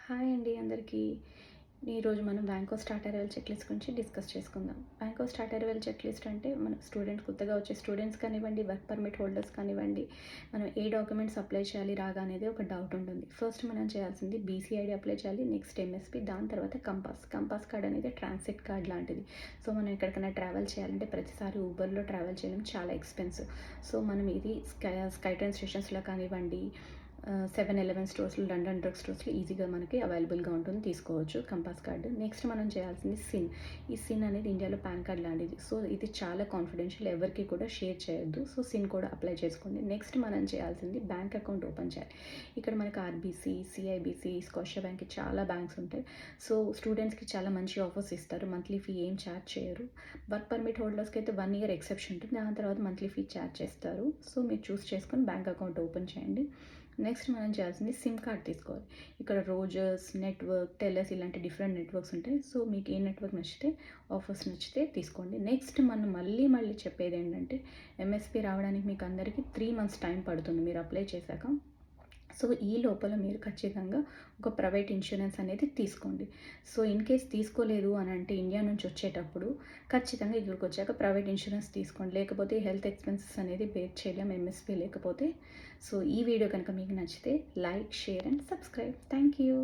Hi అండి అందరికీ. ఈరోజు మనం bank of start arrival check list గురించి డిస్కస్ చేసుకుందాం. Bank of start arrival check list అంటే మన కొత్తగా వచ్చే స్టూడెంట్స్ కానివ్వండి, వర్క్ పర్మిట్ హోల్డర్స్ కానివ్వండి, మనం ఏ డాక్యుమెంట్స్ అప్లై చేయాలి రాగా అనేది ఒక డౌట్ ఉంటుంది. ఫస్ట్ మనం చేయాల్సింది బీసీఐడి అప్లై చేయాలి, నెక్స్ట్ ఎంఎస్పీ, దాని తర్వాత కంపాస్ కార్డ్ అనేది ట్రాన్సిట్ కార్డ్ లాంటిది. సో మనం ఎక్కడికైనా ట్రావెల్ చేయాలంటే ప్రతిసారి ఊబర్లో ట్రావెల్ చేయడం చాలా ఎక్స్పెన్సివ్. సో మనం ఇది స్కై ట్రైన్ స్టేషన్స్లో కానివ్వండి, 7-Eleven స్టోర్స్లో, లండన్ డ్రగ్ స్టోర్స్లో ఈజీగా మనకి అవైలబుల్గా ఉంటుంది, తీసుకోవచ్చు కంపాస్ కార్డు. నెక్స్ట్ మనం చేయాల్సింది సిన్. ఈ సిన్ అనేది ఇండియాలో పాన్ కార్డ్ లాంటిది. సో ఇది చాలా కాన్ఫిడెన్షియల్, ఎవరికి కూడా షేర్ చేయొద్దు. సో సిన్ కూడా అప్లై చేసుకోండి. నెక్స్ట్ మనం చేయాల్సింది బ్యాంక్ అకౌంట్ ఓపెన్ చేయాలి. ఇక్కడ మనకి ఆర్బీసీ, సిఐబీసీ, స్కాషియా బ్యాంక్ చాలా బ్యాంక్స్ ఉంటాయి. సో స్టూడెంట్స్కి చాలా మంచి ఆఫర్స్ ఇస్తారు. మంత్లీ ఫీ ఏం ఛార్జ్ చేయరు. వర్క్ పర్మిట్ హోల్డర్స్కి అయితే 1 year ఎక్సెప్షన్ ఉంటుంది. దాని తర్వాత మంత్లీ ఫీ ఛార్జ్ చేస్తారు. సో మీరు చూస్ చేసుకొని బ్యాంక్ అకౌంట్ ఓపెన్ చేయండి. నెక్స్ట్ మనం చేయాల్సింది సిమ్ కార్డ్ తీసుకోవాలి. ఇక్కడ రోజర్స్, నెట్వర్క్, టెలర్స్ ఇలాంటి డిఫరెంట్ నెట్వర్క్స్ ఉంటాయి. సో మీకు ఏ నెట్వర్క్ నచ్చితే, ఆఫర్స్ నచ్చితే తీసుకోండి. నెక్స్ట్ మనం మళ్ళీ చెప్పేది ఏంటంటే, ఎంఎస్పీ రావడానికి మీకు అందరికీ 3 months టైం పడుతుంది మీరు అప్లై చేశాక. సో ఈ లోపల మీరు ఖచ్చితంగా ఒక ప్రైవేట్ ఇన్సూరెన్స్ అనేది తీసుకోండి. సో ఇన్ కేస్ తీసుకోలేదు అని అంటే ఇండియా నుంచి వచ్చేటప్పుడు ఖచ్చితంగా ఇక్కడికి వచ్చాక ప్రైవేట్ ఇన్సూరెన్స్ తీసుకోండి. లేకపోతే హెల్త్ ఎక్స్పెన్సెస్ అనేది బేర్ చేయలేం ఎంఎస్పీ లేకపోతే. సో ఈ వీడియో కనుక మీకు నచ్చితే like, share and subscribe. Thank you.